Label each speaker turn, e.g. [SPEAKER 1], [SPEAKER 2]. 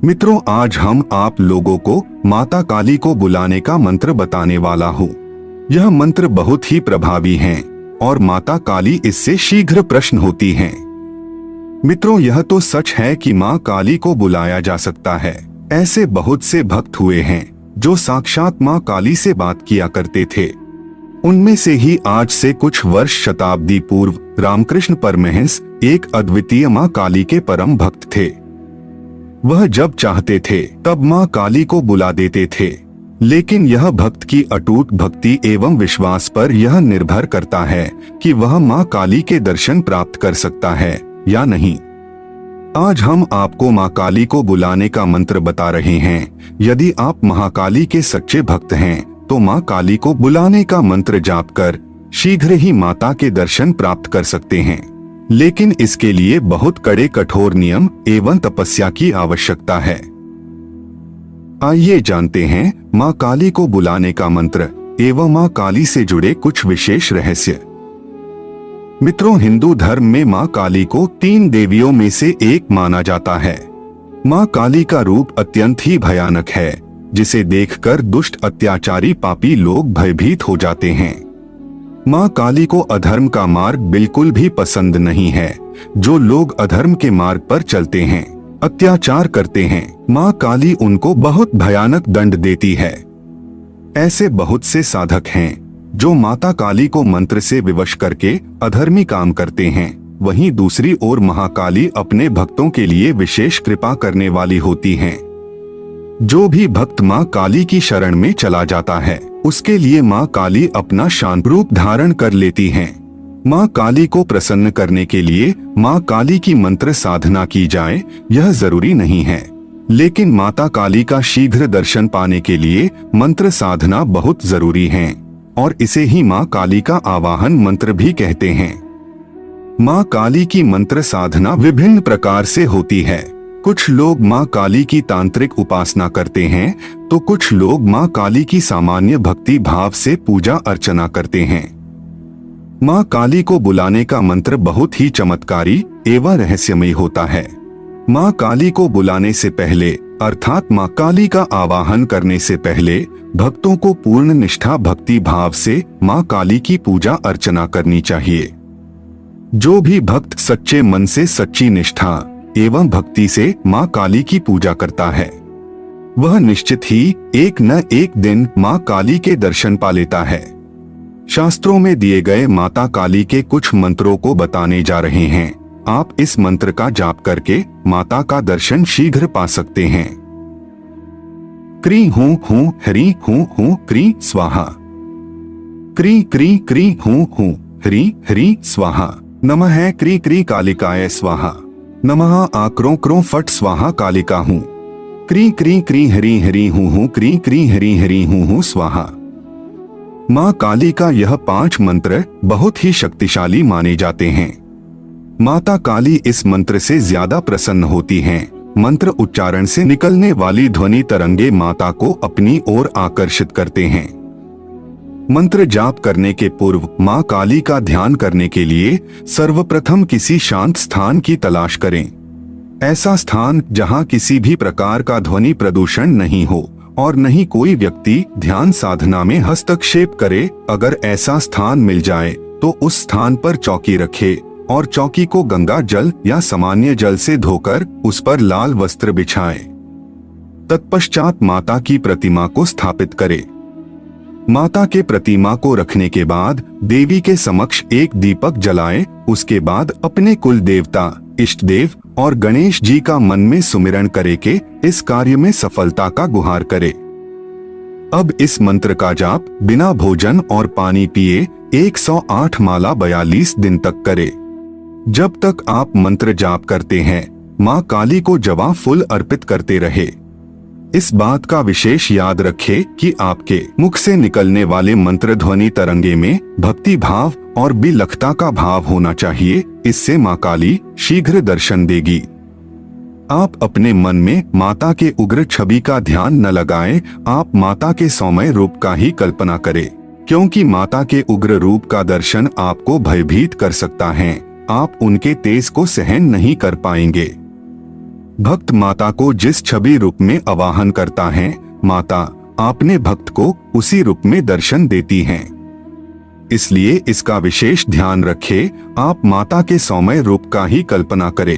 [SPEAKER 1] मित्रों, आज हम आप लोगों को माता काली को बुलाने का मंत्र बताने वाला हूँ। यह मंत्र बहुत ही प्रभावी है और माता काली इससे शीघ्र प्रसन्न होती हैं। मित्रों, यह तो सच है कि माँ काली को बुलाया जा सकता है। ऐसे बहुत से भक्त हुए हैं जो साक्षात माँ काली से बात किया करते थे। उनमें से ही आज से कुछ वर्ष शताब्दी पूर्व रामकृष्ण परमहंस एक अद्वितीय माँ काली के परम भक्त थे। वह जब चाहते थे तब माँ काली को बुला देते थे, लेकिन यह भक्त की अटूट भक्ति एवं विश्वास पर यह निर्भर करता है कि वह माँ काली के दर्शन प्राप्त कर सकता है या नहीं। आज हम आपको माँ काली को बुलाने का मंत्र बता रहे हैं। यदि आप महाकाली के सच्चे भक्त हैं तो माँ काली को बुलाने का मंत्र जाप कर शीघ्र ही माता के दर्शन प्राप्त कर सकते हैं, लेकिन इसके लिए बहुत कड़े कठोर नियम एवं तपस्या की आवश्यकता है। आइए जानते हैं माँ काली को बुलाने का मंत्र एवं माँ काली से जुड़े कुछ विशेष रहस्य। मित्रों, हिंदू धर्म में माँ काली को 3 देवियों में से एक माना जाता है। माँ काली का रूप अत्यंत ही भयानक है, जिसे देखकर दुष्ट अत्याचारी पापी लोग भयभीत हो जाते हैं। माँ काली को अधर्म का मार्ग बिल्कुल भी पसंद नहीं है। जो लोग अधर्म के मार्ग पर चलते हैं, अत्याचार करते हैं, माँ काली उनको बहुत भयानक दंड देती है। ऐसे बहुत से साधक हैं जो माता काली को मंत्र से विवश करके अधर्मी काम करते हैं। वहीं दूसरी ओर महाकाली अपने भक्तों के लिए विशेष कृपा करने वाली होती हैं। जो भी भक्त माँ काली की शरण में चला जाता है, उसके लिए माँ काली अपना शांत रूप धारण कर लेती हैं। माँ काली को प्रसन्न करने के लिए माँ काली की मंत्र साधना की जाए, यह जरूरी नहीं है, लेकिन माता काली का शीघ्र दर्शन पाने के लिए मंत्र साधना बहुत जरूरी है और इसे ही माँ काली का आवाहन मंत्र भी कहते हैं। माँ काली की मंत्र साधना विभिन्न प्रकार से होती है। कुछ लोग माँ काली की तांत्रिक उपासना करते हैं तो कुछ लोग माँ काली की सामान्य भक्ति भाव से पूजा अर्चना करते हैं। माँ काली को बुलाने का मंत्र बहुत ही चमत्कारी एवं रहस्यमय होता है। माँ काली को बुलाने से पहले अर्थात माँ काली का आवाहन करने से पहले भक्तों को पूर्ण निष्ठा भक्ति भाव से माँ काली की पूजा अर्चना करनी चाहिए। जो भी भक्त सच्चे मन से सच्ची निष्ठा एवं भक्ति से माँ काली की पूजा करता है, वह निश्चित ही एक न एक दिन माँ काली के दर्शन पा लेता है। शास्त्रों में दिए गए माता काली के कुछ मंत्रों को बताने जा रहे हैं। आप इस मंत्र का जाप करके माता का दर्शन शीघ्र पा सकते हैं। क्री हूं हूं हरि हूं हूं क्री स्वाहा। क्री क्री क्री हूं हूं हरि हरि स्वाहा। नमः क्री क्री कालिकाय स्वाहा। नमः आक्रों क्रों फट स्वाहा कालिका हूं। क्री क्री क्री हरि हरि हूं हूं क्री क्री हरि हरि हूं हूं स्वाहा। माँ काली का यह 5 मंत्र बहुत ही शक्तिशाली माने जाते हैं। माता काली इस मंत्र से ज्यादा प्रसन्न होती हैं। मंत्र उच्चारण से निकलने वाली ध्वनि तरंगे माता को अपनी ओर आकर्षित करते हैं। मंत्र जाप करने के पूर्व माँ काली का ध्यान करने के लिए सर्वप्रथम किसी शांत स्थान की तलाश करें। ऐसा स्थान जहाँ किसी भी प्रकार का ध्वनि प्रदूषण नहीं हो और नहीं कोई व्यक्ति ध्यान साधना में हस्तक्षेप करे। अगर ऐसा स्थान मिल जाए तो उस स्थान पर चौकी रखे और चौकी को गंगा जल या सामान्य जल से धोकर उस पर लाल वस्त्र बिछाए। तत्पश्चात माता की प्रतिमा को स्थापित करे। माता के प्रतिमा को रखने के बाद देवी के समक्ष एक दीपक जलाए। उसके बाद अपने कुल देवता, इष्ट देव और गणेश जी का मन में सुमिरन करे के इस कार्य में सफलता का गुहार करे। अब इस मंत्र का जाप बिना भोजन और पानी पिए 108 माला 42 दिन तक करे। जब तक आप मंत्र जाप करते हैं, माँ काली को जवा फूल अर्पित करते रहे। इस बात का विशेष याद रखें कि आपके मुख से निकलने वाले मंत्र ध्वनि तरंगे में भक्ति भाव और विलक्षणता का भाव होना चाहिए। इससे माँ काली शीघ्र दर्शन देगी। आप अपने मन में माता के उग्र छवि का ध्यान न लगाएं, आप माता के सौम्य रूप का ही कल्पना करें, क्योंकि माता के उग्र रूप का दर्शन आपको भयभीत कर सकता है। आप उनके तेज को सहन नहीं कर पाएंगे। भक्त माता को जिस छवि रूप में आवाहन करता है, माता अपने भक्त को उसी रूप में दर्शन देती हैं। इसलिए इसका विशेष ध्यान रखें, आप माता के सौम्य रूप का ही कल्पना करें।